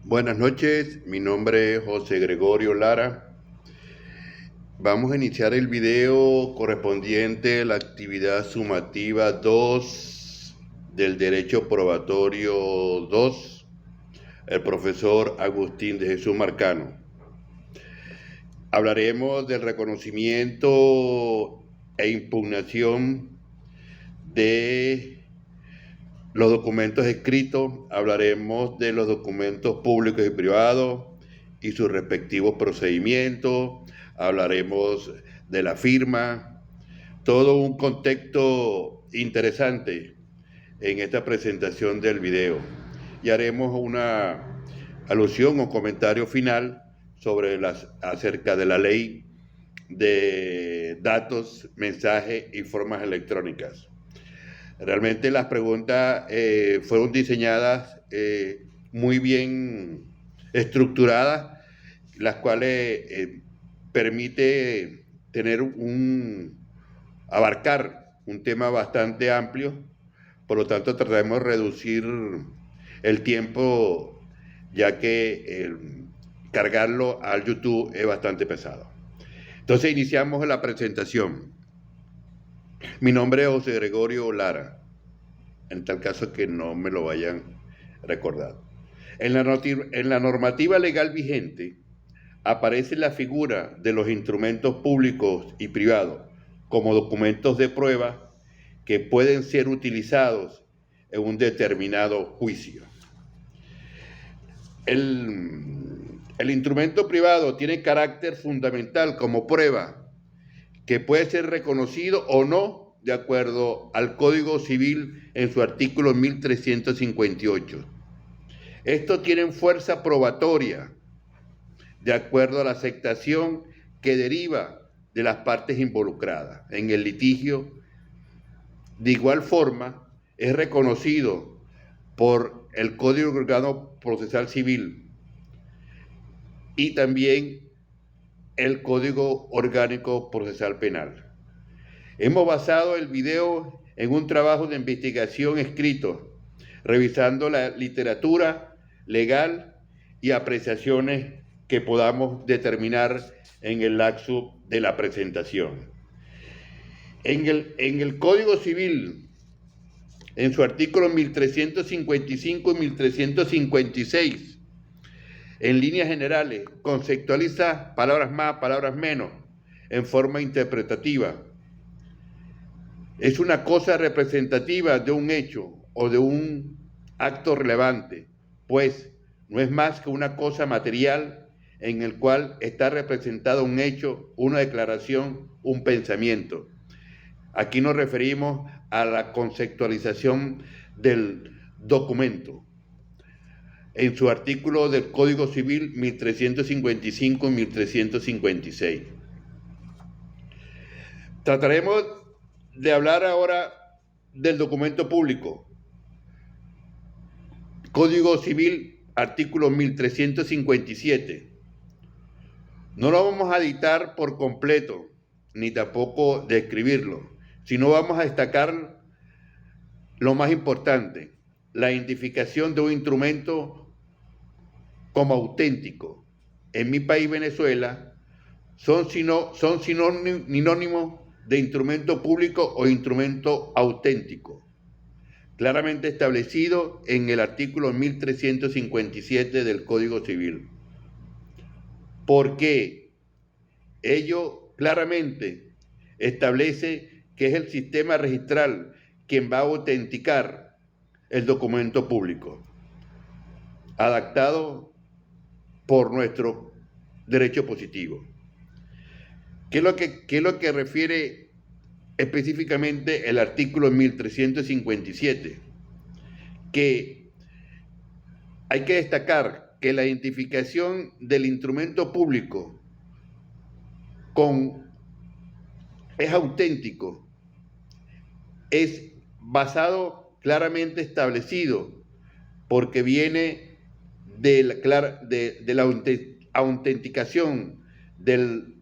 Buenas noches, mi nombre es José Gregorio Lara. Vamos a iniciar el video correspondiente a la actividad sumativa 2 del Derecho Probatorio 2, el profesor Agustín de Jesús Marcano. Hablaremos del reconocimiento e impugnación de los documentos escritos, hablaremos de los documentos públicos y privados y sus respectivos procedimientos, hablaremos de la firma, todo un contexto interesante en esta presentación del video. Y haremos una alusión o comentario final acerca de la ley de datos, mensajes y formas electrónicas. Realmente las preguntas fueron diseñadas muy bien estructuradas, las cuales permite abarcar un tema bastante amplio. Por lo tanto, trataremos de reducir el tiempo, ya que cargarlo al YouTube es bastante pesado. Entonces iniciamos la presentación. Mi nombre es José Gregorio Lara, en tal caso que no me lo vayan recordado. En la normativa legal vigente aparece la figura de los instrumentos públicos y privados como documentos de prueba que pueden ser utilizados en un determinado juicio. El instrumento privado tiene carácter fundamental como prueba que puede ser reconocido o no de acuerdo al Código Civil en su artículo 1358. Estos tienen fuerza probatoria de acuerdo a la aceptación que deriva de las partes involucradas en el litigio. De igual forma, es reconocido por el Código Orgánico Procesal Civil y también el Código Orgánico Procesal Penal. Hemos basado el video en un trabajo de investigación escrito, revisando la literatura legal y apreciaciones que podamos determinar en el lapso de la presentación. En el Código Civil, en su artículo 1355 y 1356, en líneas generales, conceptualiza palabras más, palabras menos, en forma interpretativa. Es una cosa representativa de un hecho o de un acto relevante, pues no es más que una cosa material en el cual está representado un hecho, una declaración, un pensamiento. Aquí nos referimos a la conceptualización del documento. En su artículo del Código Civil 1355 y 1356. Trataremos de hablar ahora del documento público. Código Civil, artículo 1357. No lo vamos a dictar por completo, ni tampoco describirlo, sino vamos a destacar lo más importante, la identificación de un instrumento como auténtico. En mi país, Venezuela, son sinónimos de instrumento público o instrumento auténtico, claramente establecido en el artículo 1357 del Código Civil. Porque ello claramente establece que es el sistema registral quien va a autenticar el documento público, adaptado por nuestro derecho positivo. ¿Qué es lo que refiere específicamente el artículo 1357? Que hay que destacar que la identificación del instrumento público es auténtico, es basado, claramente establecido, porque viene de la autenticación del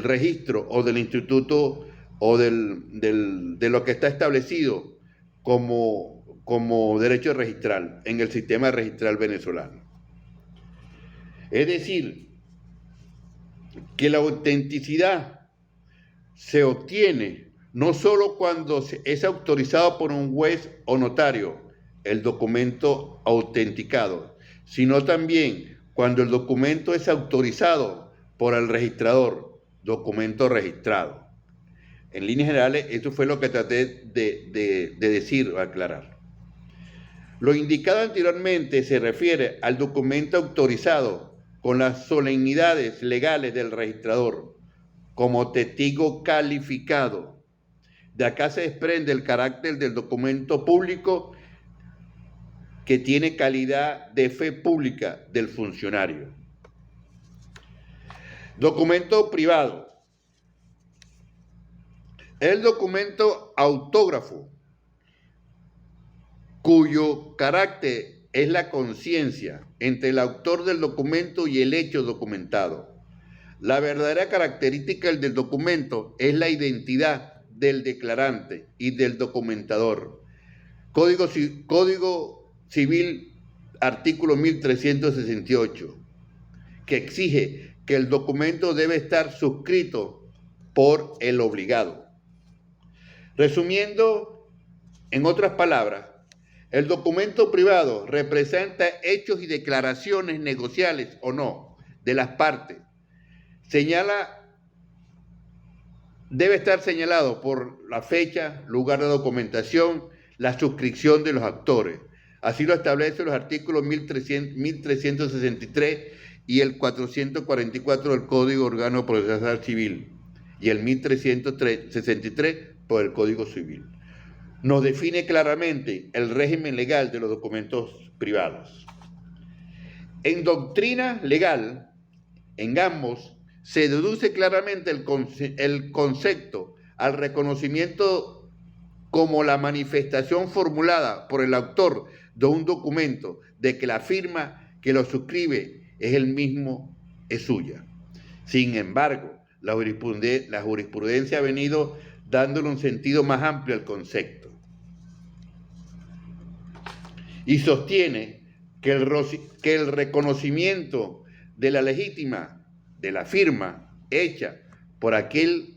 registro o del instituto o de lo que está establecido como derecho registral en el sistema registral venezolano. Es decir, que la autenticidad se obtiene no solo cuando es autorizado por un juez o notario el documento autenticado, sino también cuando el documento es autorizado por el registrador, documento registrado. En líneas generales, eso fue lo que traté de decir o aclarar. Lo indicado anteriormente se refiere al documento autorizado con las solemnidades legales del registrador como testigo calificado. De acá se desprende el carácter del documento público que tiene calidad de fe pública del funcionario. Documento privado. El documento autógrafo, cuyo carácter es la conciencia entre el autor del documento y el hecho documentado. La verdadera característica del documento es la identidad del declarante y del documentador. Código Civil, artículo 1368, que exige que el documento debe estar suscrito por el obligado. Resumiendo, en otras palabras, el documento privado representa hechos y declaraciones negociables o no de las partes. Debe estar señalado por la fecha, lugar de documentación, la suscripción de los actores. Así lo establecen los artículos 1363 y el 444 del Código Orgánico Procesal Civil y el 1363 por el Código Civil. Nos define claramente el régimen legal de los documentos privados. En doctrina legal, en ambos, se deduce claramente el concepto al reconocimiento como la manifestación formulada por el autor de un documento de que la firma que lo suscribe es suya. Sin embargo, la jurisprudencia ha venido dándole un sentido más amplio al concepto y sostiene que el reconocimiento de la legítima de la firma hecha por aquel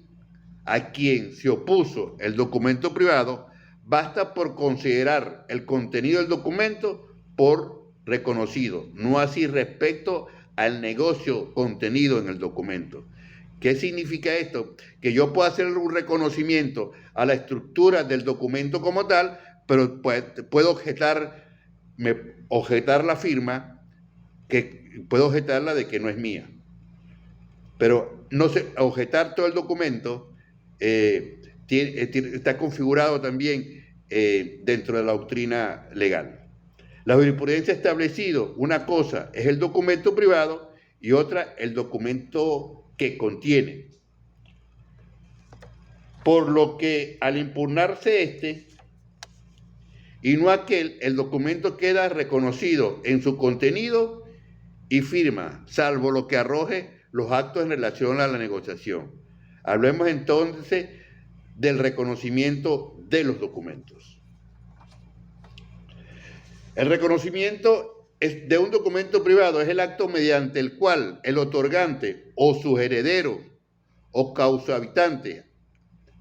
a quien se opuso el documento privado, basta por considerar el contenido del documento por reconocido, no así respecto al negocio contenido en el documento. ¿Qué significa esto? Que yo puedo hacer un reconocimiento a la estructura del documento como tal, pero puedo objetar la firma, que puedo objetarla de que no es mía. Pero no sé, objetar todo el documento está configurado también dentro de la doctrina legal. La jurisprudencia ha establecido una cosa es el documento privado y otra el documento que contiene. Por lo que al impugnarse este y no aquel, el documento queda reconocido en su contenido y firma, salvo lo que arroje los actos en relación a la negociación. Hablemos entonces del reconocimiento de los documentos. El reconocimiento de un documento privado es el acto mediante el cual el otorgante o sus herederos o causahabitantes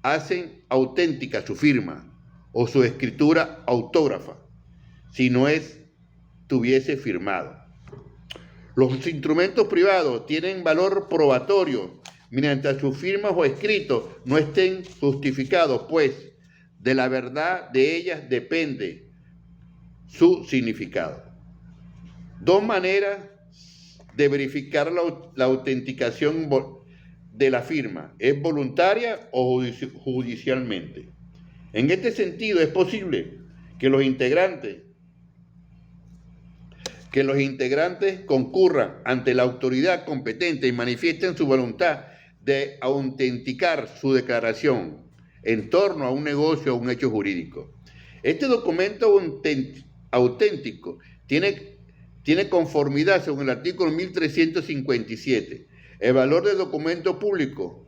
hacen auténtica su firma o su escritura autógrafa, si no estuviese firmado. Los instrumentos privados tienen valor probatorio mientras sus firmas o escritos no estén justificados, pues de la verdad de ellas depende su significado. Dos maneras de verificar la autenticación de la firma, ¿es voluntaria o judicialmente? En este sentido, es posible que los integrantes concurran ante la autoridad competente y manifiesten su voluntad de autenticar su declaración en torno a un negocio o un hecho jurídico. Este documento auténtico tiene conformidad según el artículo 1357, el valor del documento público,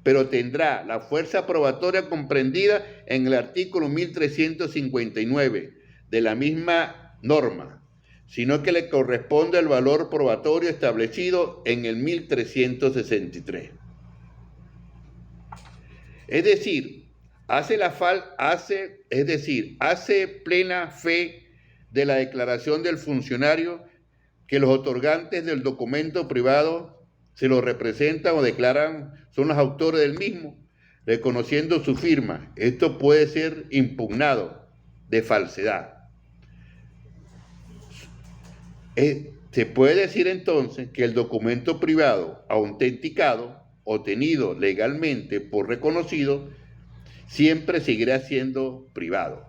pero tendrá la fuerza probatoria comprendida en el artículo 1359 de la misma norma. sino que le corresponde el valor probatorio establecido en el 1363. Es decir, hace plena fe de la declaración del funcionario que los otorgantes del documento privado se lo representan o declaran son los autores del mismo, reconociendo su firma. Esto puede ser impugnado de falsedad. Se puede decir entonces que el documento privado autenticado o tenido legalmente por reconocido siempre seguirá siendo privado.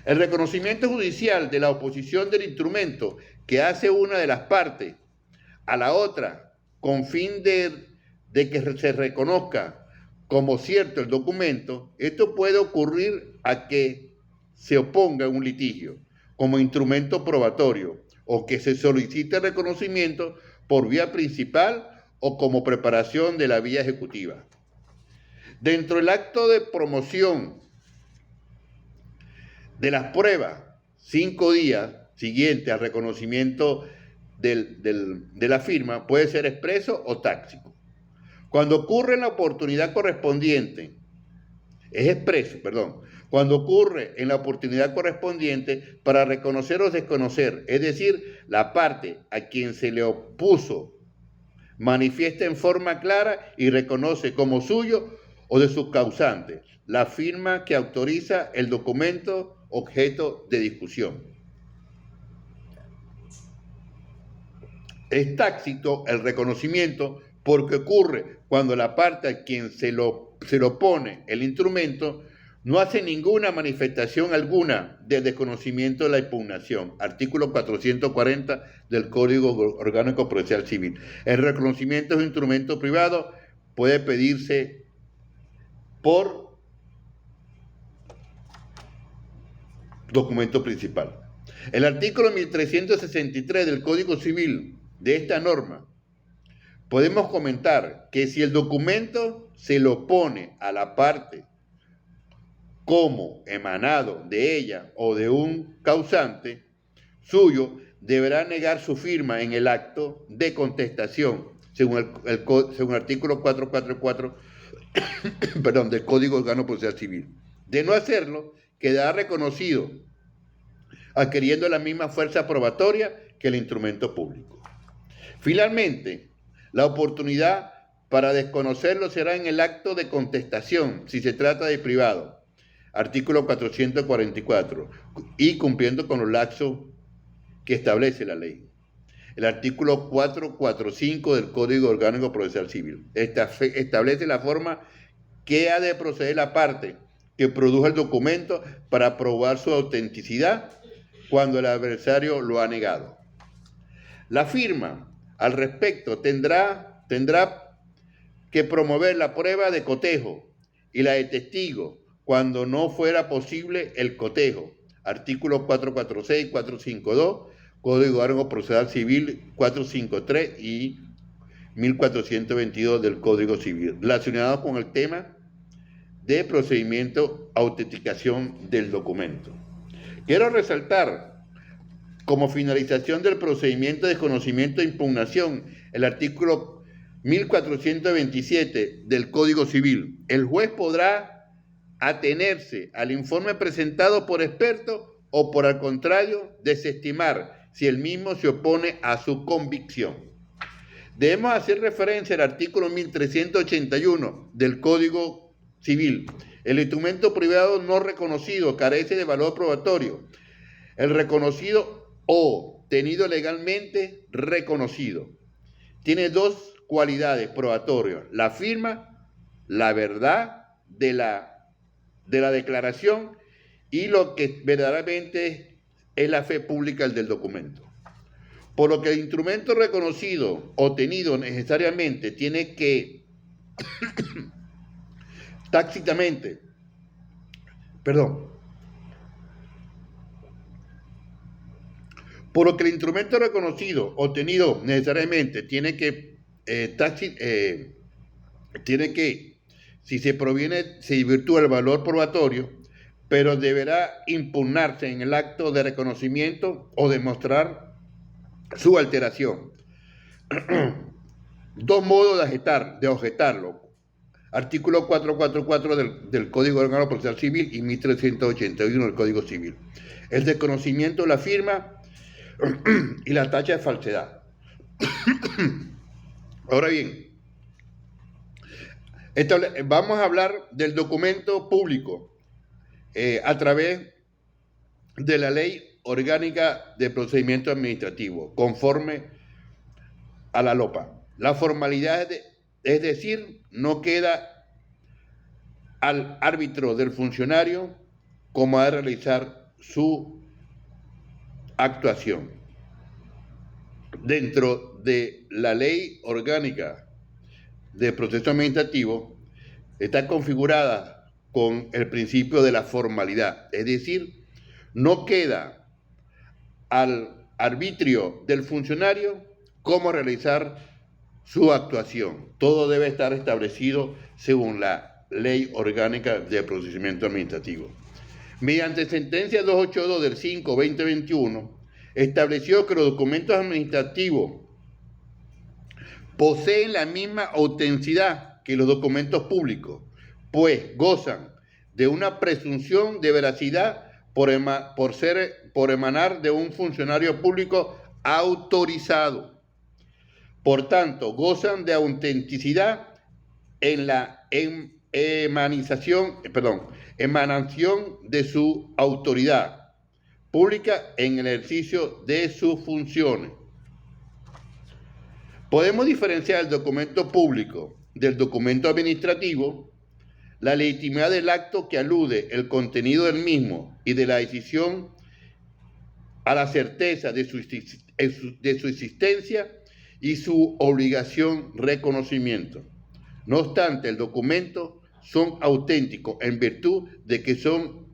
El reconocimiento judicial de la oposición del instrumento que hace una de las partes a la otra con fin de que se reconozca como cierto el documento, esto puede ocurrir a que se oponga un litigio como instrumento probatorio o que se solicite reconocimiento por vía principal o como preparación de la vía ejecutiva. Dentro del acto de promoción de las pruebas, 5 días siguientes al reconocimiento de la firma, puede ser expreso o táctico. Cuando ocurre en la oportunidad correspondiente, cuando ocurre en la oportunidad correspondiente para reconocer o desconocer, es decir, la parte a quien se le opuso manifiesta en forma clara y reconoce como suyo o de sus causantes la firma que autoriza el documento objeto de discusión. Es tácito el reconocimiento porque ocurre cuando la parte a quien se lo opone el instrumento no hace ninguna manifestación alguna de desconocimiento de la impugnación. Artículo 440 del Código Orgánico Procesal Civil. El reconocimiento de un instrumento privado puede pedirse por documento principal. El artículo 1363 del Código Civil de esta norma, podemos comentar que si el documento se lo opone a la parte como emanado de ella o de un causante suyo, deberá negar su firma en el acto de contestación, según el artículo 444 del Código Orgánico Procesal Civil. De no hacerlo, quedará reconocido, adquiriendo la misma fuerza probatoria que el instrumento público. Finalmente, la oportunidad para desconocerlo será en el acto de contestación, si se trata de privado. Artículo 444, y cumpliendo con los lapsos que establece la ley. El artículo 445 del Código Orgánico Procesal Civil establece la forma que ha de proceder la parte que produjo el documento para probar su autenticidad cuando el adversario lo ha negado. La firma al respecto tendrá que promover la prueba de cotejo y la de testigo cuando no fuera posible el cotejo. Artículos 446, 452, Código Orgánico Procesal Civil 453 y 1422 del Código Civil, relacionados con el tema de procedimiento autenticación del documento. Quiero resaltar, como finalización del procedimiento de desconocimiento de impugnación, el artículo 1427 del Código Civil. El juez podrá atenerse al informe presentado por experto o, por el contrario, desestimar si el mismo se opone a su convicción. Debemos hacer referencia al artículo 1381 del Código Civil. El instrumento privado no reconocido carece de valor probatorio. El reconocido o tenido legalmente reconocido tiene dos cualidades probatorias: la firma, la verdad de la declaración, y lo que verdaderamente es la fe pública del documento. Por lo que el instrumento reconocido o tenido necesariamente tiene que tácitamente, por lo que el instrumento reconocido o tenido necesariamente tiene que, si se virtúa el valor probatorio, pero deberá impugnarse en el acto de reconocimiento o demostrar su alteración. Dos modos de objetarlo. Artículo 444 del Código Orgánico Procesal Civil y 1381 del Código Civil. El desconocimiento de la firma y la tacha de falsedad. Ahora bien, vamos a hablar del documento público a través de la Ley Orgánica de Procedimiento Administrativo, conforme a la LOPA. La formalidad, es decir, no queda al árbitro del funcionario cómo ha de realizar su actuación. Dentro de la Ley Orgánica de Proceso Administrativo está configurada con el principio de la formalidad, es decir, no queda al arbitrio del funcionario cómo realizar su actuación. Todo debe estar establecido según la Ley Orgánica de Procedimiento Administrativo. Mediante sentencia 282 del 5/2021, estableció que los documentos administrativos poseen la misma autenticidad que los documentos públicos, pues gozan de una presunción de veracidad por emanar de un funcionario público autorizado. Por tanto, gozan de autenticidad en la emanación de su autoridad pública en el ejercicio de sus funciones. Podemos diferenciar el documento público del documento administrativo. La legitimidad del acto que alude el contenido del mismo y de la decisión a la certeza de su existencia y su obligación reconocimiento. No obstante, el documento son auténticos en virtud de que son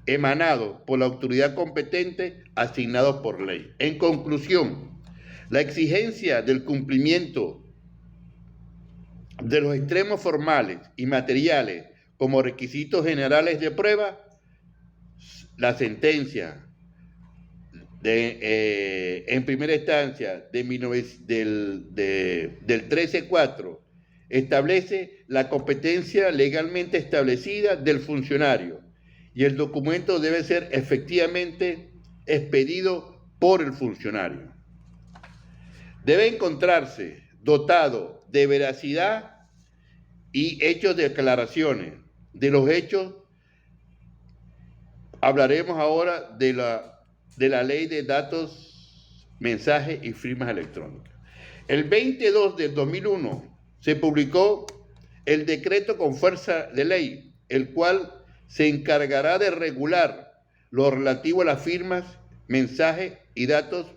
emanados por la autoridad competente asignados por ley. En conclusión, la exigencia del cumplimiento de los extremos formales y materiales como requisitos generales de prueba, la sentencia en primera instancia del 13-4 establece la competencia legalmente establecida del funcionario y el documento debe ser efectivamente expedido por el funcionario. Debe encontrarse dotado de veracidad y hechos de aclaraciones. De los hechos hablaremos ahora de la Ley de Datos, Mensajes y Firmas Electrónicas. El 22 del 2001 se publicó el decreto con fuerza de ley, el cual se encargará de regular lo relativo a las firmas, mensajes y datos,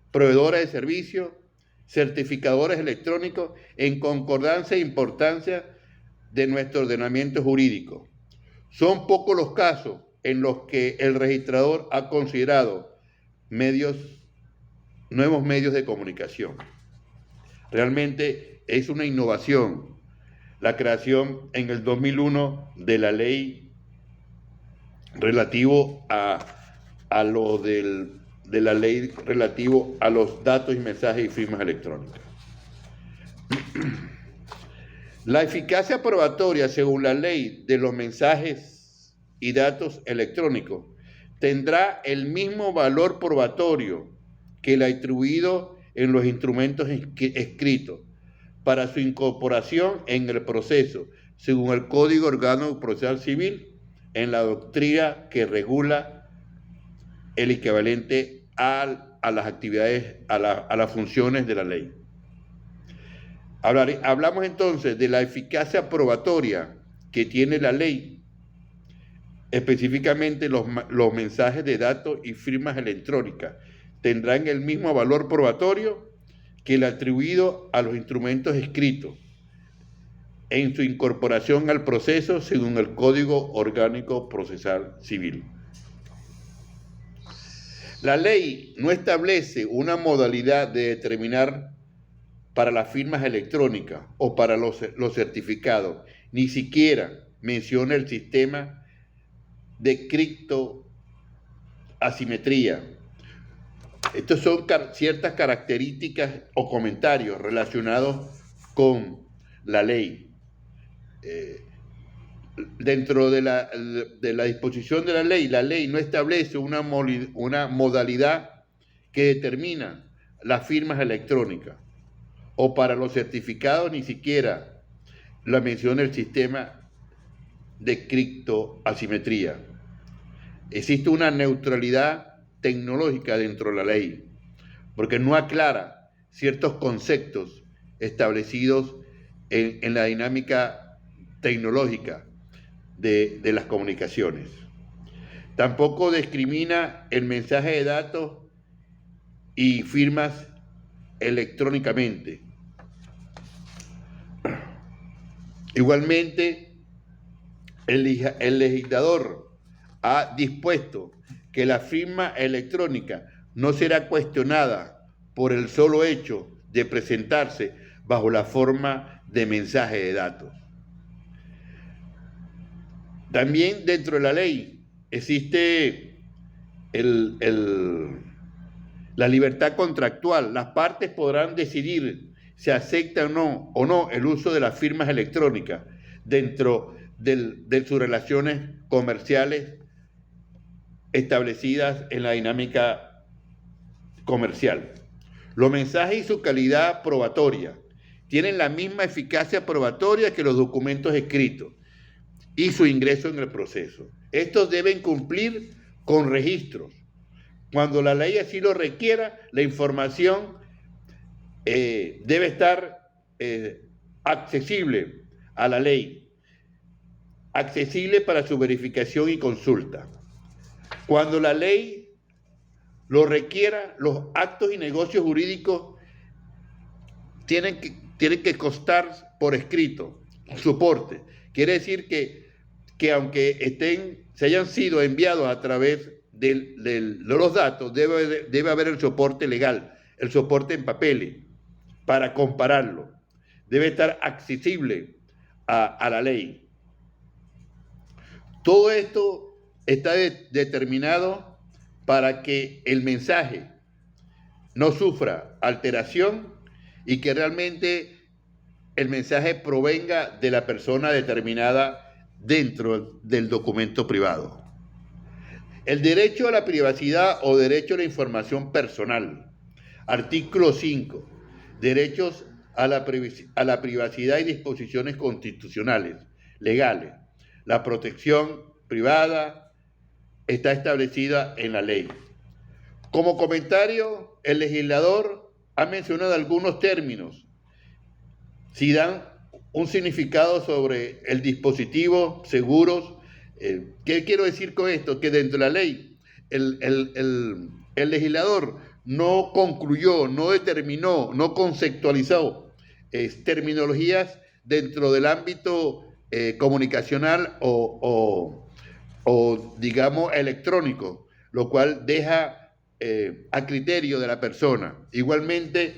proveedoras de servicios, certificadores electrónicos, en concordancia e importancia de nuestro ordenamiento jurídico. Son pocos los casos en los que el registrador ha considerado nuevos medios de comunicación. Realmente es una innovación la creación en el 2001 de la ley relativo de la ley relativo a los datos y mensajes y firmas electrónicas. La eficacia probatoria según la ley de los mensajes y datos electrónicos tendrá el mismo valor probatorio que el atribuido en los instrumentos escritos para su incorporación en el proceso, según el Código Orgánico Procesal Civil, en la doctrina que regula el equivalente a las actividades, a las funciones de la ley. Hablamos entonces de la eficacia probatoria que tiene la ley, específicamente los mensajes de datos y firmas electrónicas tendrán el mismo valor probatorio que el atribuido a los instrumentos escritos en su incorporación al proceso según el Código Orgánico Procesal Civil. La ley no establece una modalidad de determinar para las firmas electrónicas o para los certificados, ni siquiera menciona el sistema de criptoasimetría. Estas son ciertas características o comentarios relacionados con la ley. Dentro de la disposición de la ley no establece una modalidad que determina las firmas electrónicas, o para los certificados ni siquiera la menciona el sistema de criptoasimetría. Existe una neutralidad tecnológica dentro de la ley, porque no aclara ciertos conceptos establecidos en la dinámica tecnológica de las comunicaciones. Tampoco discrimina el mensaje de datos y firmas electrónicamente. Igualmente, el legislador ha dispuesto que la firma electrónica no será cuestionada por el solo hecho de presentarse bajo la forma de mensaje de datos. También dentro de la ley existe la libertad contractual. Las partes podrán decidir si aceptan o no el uso de las firmas electrónicas dentro de sus relaciones comerciales establecidas en la dinámica comercial. Los mensajes y su calidad probatoria tienen la misma eficacia probatoria que los documentos escritos y su ingreso en el proceso. Estos deben cumplir con registros. Cuando la ley así lo requiera, la información debe estar accesible a la ley, accesible para su verificación y consulta. Cuando la ley lo requiera, los actos y negocios jurídicos tienen que constar por escrito, soporte. Quiere decir que aunque se hayan sido enviados a través de los datos, debe haber el soporte legal, el soporte en papeles, para compararlo. Debe estar accesible a la ley. Todo esto está determinado para que el mensaje no sufra alteración y que realmente el mensaje provenga de la persona determinada dentro del documento privado. El derecho a la privacidad o derecho a la información personal. Artículo 5. Derechos a la privacidad y disposiciones constitucionales, legales. La protección privada está establecida en la ley. Como comentario, el legislador ha mencionado algunos términos. Si dan un significado sobre el dispositivo, seguros. ¿Qué quiero decir con esto? Que dentro de la ley el legislador no concluyó, no determinó, no conceptualizó terminologías dentro del ámbito comunicacional o digamos electrónico, lo cual deja a criterio de la persona. Igualmente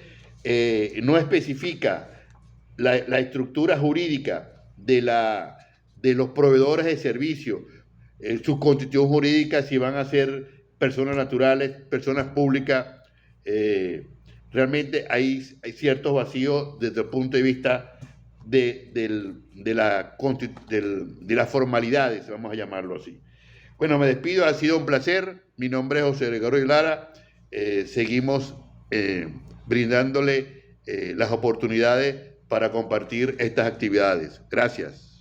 no especifica la estructura jurídica de los proveedores de servicios, su constitución jurídica, si van a ser personas naturales, personas públicas. Realmente hay ciertos vacíos desde el punto de vista de las formalidades, vamos a llamarlo así. Bueno, me despido, ha sido un placer. Mi nombre es José Gregorio Lara. Seguimos brindándole las oportunidades para compartir estas actividades. Gracias.